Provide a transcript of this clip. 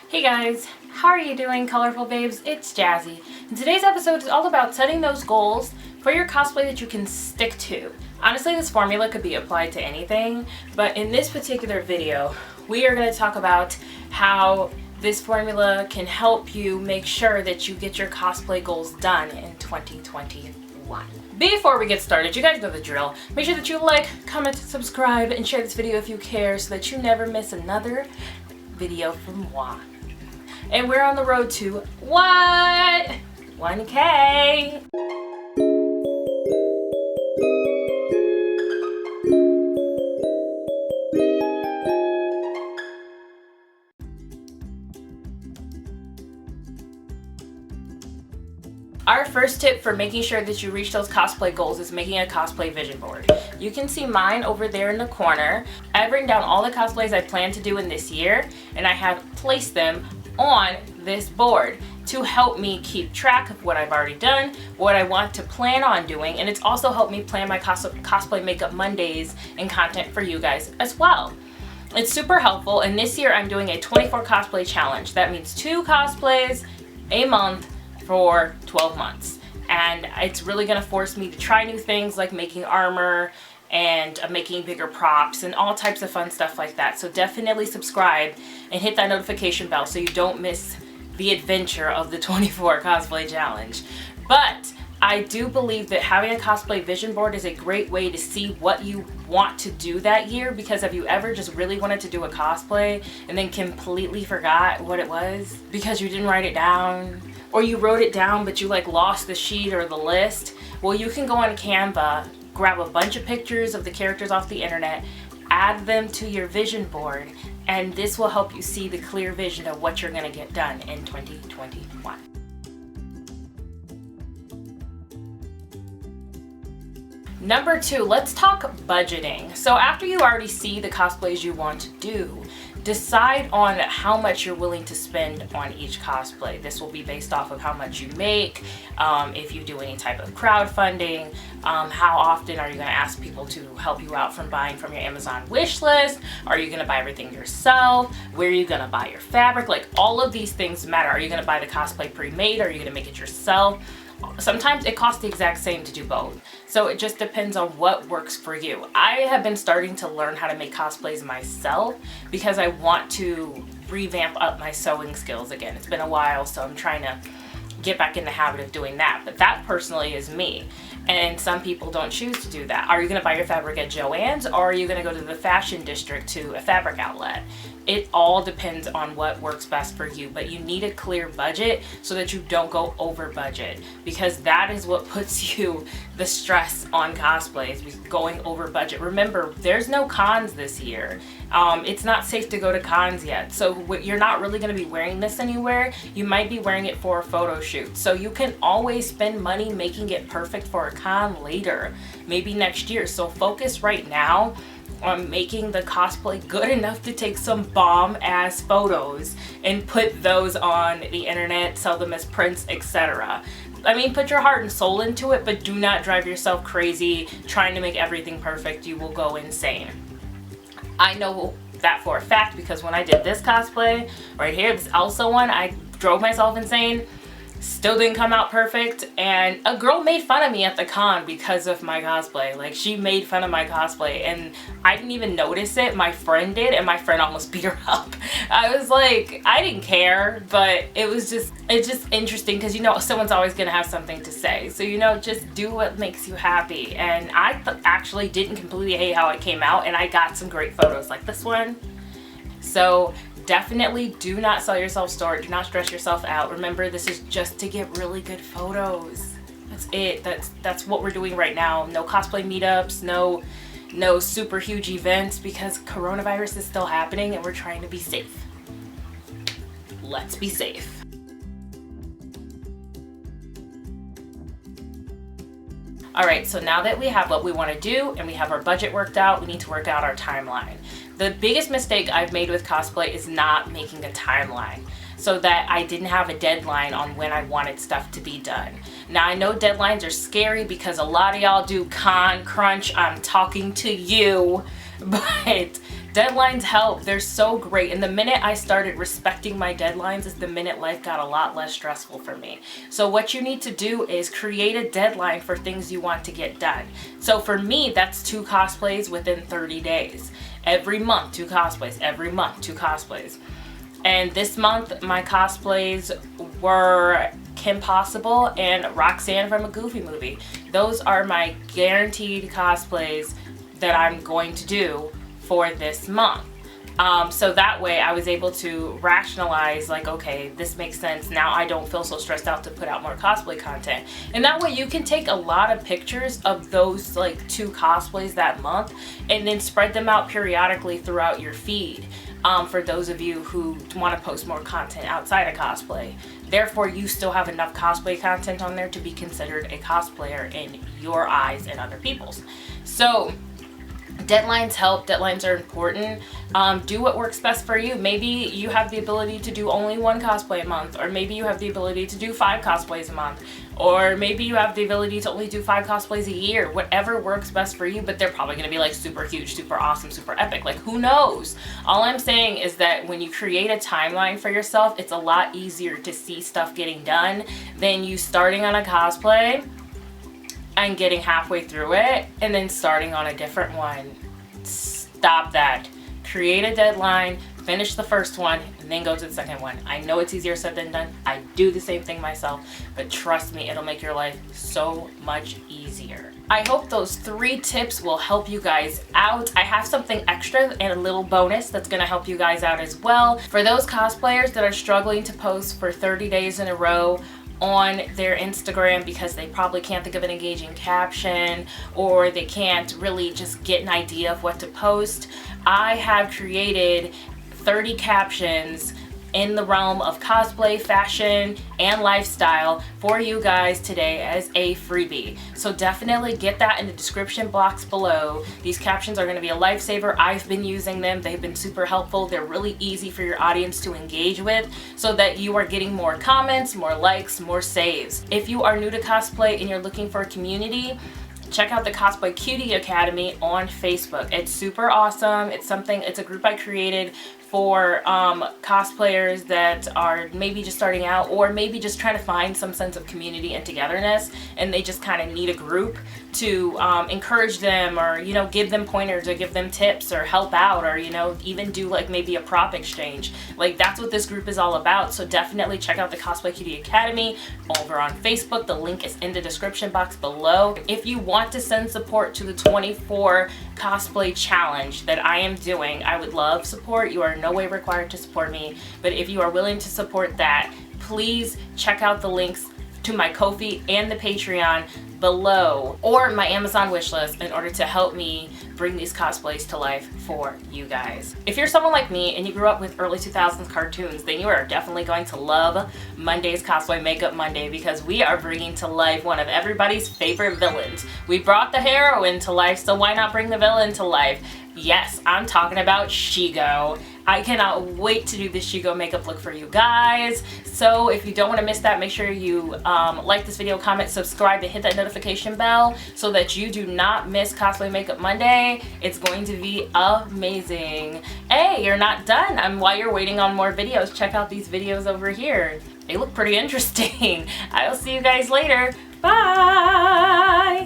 Hey guys, how are you doing, colorful babes? It's Jazzy. And today's episode is all about setting those goals for your cosplay that you can stick to. Honestly, this formula could be applied to anything, but in this particular video, we are going to talk about how this formula can help you make sure that you get your cosplay goals done in 2021. Before we get started, you guys know the drill. Make sure that you like, comment, subscribe, and share this video if you care so that you never miss another video from moi. And we're on the road to what? 1K. Our first tip for making sure that you reach those cosplay goals is making a cosplay vision board. You can see mine over there in the corner. I've written down all the cosplays I plan to do in this year, and I have placed them on this board to help me keep track of what I've already done, what I want to plan on doing, and it's also helped me plan my cosplay makeup Mondays and content for you guys as well. It's super helpful, and this year I'm doing a 24 cosplay challenge. That means 2 cosplays a month for 12 months, and it's really going to force me to try new things like making armor and making bigger props and all types of fun stuff like that. So definitely subscribe and hit that notification bell so you don't miss the adventure of the 24 cosplay challenge. But I do believe that having a cosplay vision board is a great way to see what you want to do that year, because have you ever just really wanted to do a cosplay and then completely forgot what it was because you didn't write it down? Or you wrote it down but you like lost the sheet or the list? Well, you can go on Canva, grab a bunch of pictures of the characters off the internet, add them to your vision board, and this will help you see the clear vision of what you're going to get done in 2021. Number 2, let's talk budgeting. So after you already see the cosplays you want to do, decide on how much you're willing to spend on each cosplay. This will be based off of how much you make, if you do any type of crowdfunding, how often are you going to ask people to help you out from buying from your Amazon wish list? Are you going to buy everything yourself? Where are you going to buy your fabric? Like, all of these things matter. Are you going to buy the cosplay pre-made? Are you going to make it yourself? Sometimes it costs the exact same to do both. So it just depends on what works for you. I have been starting to learn how to make cosplays myself because I want to revamp up my sewing skills again. It's been a while, so I'm trying to get back in the habit of doing that. But that personally is me. And some people don't choose to do that. Are you going to buy your fabric at Joann's, or are you going to go to the fashion district to a fabric outlet? It all depends on what works best for you, but you need a clear budget so that you don't go over budget, because that is what puts you the stress on cosplays, going over budget. Remember, there's no cons this year. It's not safe to go to cons yet, so you're not really going to be wearing this anywhere. You might be wearing it for a photo shoot, so you can always spend money making it perfect for a con later, maybe next year. So focus right now on making the cosplay good enough to take some bomb ass photos and put those on the internet, sell them as prints, etc. I mean, put your heart and soul into it, but do not drive yourself crazy trying to make everything perfect. You will go insane. I know that for a fact because when I did this cosplay right here, this Elsa one, I drove myself insane. Still didn't come out perfect, and a girl made fun of me at the con because of my cosplay. Like, she made fun of my cosplay and I didn't even notice it. My friend did, and my friend almost beat her up. I was like, I didn't care, but it's just interesting because, you know, someone's always gonna have something to say. So, you know, just do what makes you happy. And I actually didn't completely hate how it came out, and I got some great photos like this one. So definitely do not sell yourself short. Do not stress yourself out. Remember, this is just to get really good photos. That's it. That's what we're doing right now. No cosplay meetups, no super huge events, because coronavirus is still happening and we're trying to be safe. Let's be safe. Alright, so now that we have what we want to do and we have our budget worked out, we need to work out our timeline. The biggest mistake I've made with cosplay is not making a timeline, so that I didn't have a deadline on when I wanted stuff to be done. Now, I know deadlines are scary because a lot of y'all do con crunch. I'm talking to you, but Deadlines help. They're so great. And the minute I started respecting my deadlines is the minute life got a lot less stressful for me. So what you need to do is create a deadline for things you want to get done. So for me, that's 2 cosplays within 30 days. Every month, 2 cosplays. Every month, 2 cosplays. And this month, my cosplays were Kim Possible and Roxanne from a Goofy movie. Those are my guaranteed cosplays that I'm going to do for this month. So that way I was able to rationalize, like, okay, this makes sense. Now I don't feel so stressed out to put out more cosplay content. And that way you can take a lot of pictures of those like 2 cosplays that month and then spread them out periodically throughout your feed. For those of you who want to post more content outside of cosplay. Therefore, you still have enough cosplay content on there to be considered a cosplayer in your eyes and other people's. So deadlines help. Deadlines are important. Do what works best for you. Maybe you have the ability to do only 1 cosplay a month, or maybe you have the ability to do 5 cosplays a month, or maybe you have the ability to only do 5 cosplays a year. Whatever works best for you, but they're probably going to be like super huge, super awesome, super epic. Like, who knows? All I'm saying is that when you create a timeline for yourself, it's a lot easier to see stuff getting done than you starting on a cosplay and getting halfway through it and then starting on a different one. Stop that. Create a deadline, finish the first one, and then go to the second one. I know it's easier said than done. I do the same thing myself, but trust me, it'll make your life so much easier. I hope those 3 tips will help you guys out. I have something extra and a little bonus that's gonna help you guys out as well. For those cosplayers that are struggling to post for 30 days in a row on their Instagram because they probably can't think of an engaging caption, or they can't really just get an idea of what to post, I have created 30 captions in the realm of cosplay, fashion, and lifestyle for you guys today as a freebie. So definitely get that in the description box below. These captions are going to be a lifesaver. I've been using them. They've been super helpful. They're really easy for your audience to engage with so that you are getting more comments, more likes, more saves. If you are new to cosplay and you're looking for a community, check out the Cosplay Cutie Academy on Facebook. It's super awesome. It's a group I created for cosplayers that are maybe just starting out, or maybe just trying to find some sense of community and togetherness, and they just kind of need a group to encourage them, or, you know, give them pointers, or give them tips, or help out, or, you know, even do like maybe a prop exchange. Like, that's what this group is all about. So definitely check out the Cosplay Cutie Academy over on Facebook. The link is in the description box below. If you want to send support to the 24 cosplay challenge that I am doing, I would love support. You are in no way required to support me, but if you are willing to support that, please check out the links to my Kofi and the Patreon below, or my Amazon wishlist, in order to help me bring these cosplays to life for you guys. If you're someone like me and you grew up with early 2000s cartoons, then you are definitely going to love Monday's Cosplay Makeup Monday, because we are bringing to life one of everybody's favorite villains. We brought the heroine to life, so why not bring the villain to life? Yes, I'm talking about Shigo. I cannot wait to do this Shigo makeup look for you guys. So if you don't want to miss that, make sure you like this video, comment, subscribe, and hit that notification bell so that you do not miss Cosplay Makeup Monday. It's going to be amazing. Hey, you're not done. While you're waiting on more videos, check out these videos over here. They look pretty interesting. I'll see you guys later. Bye!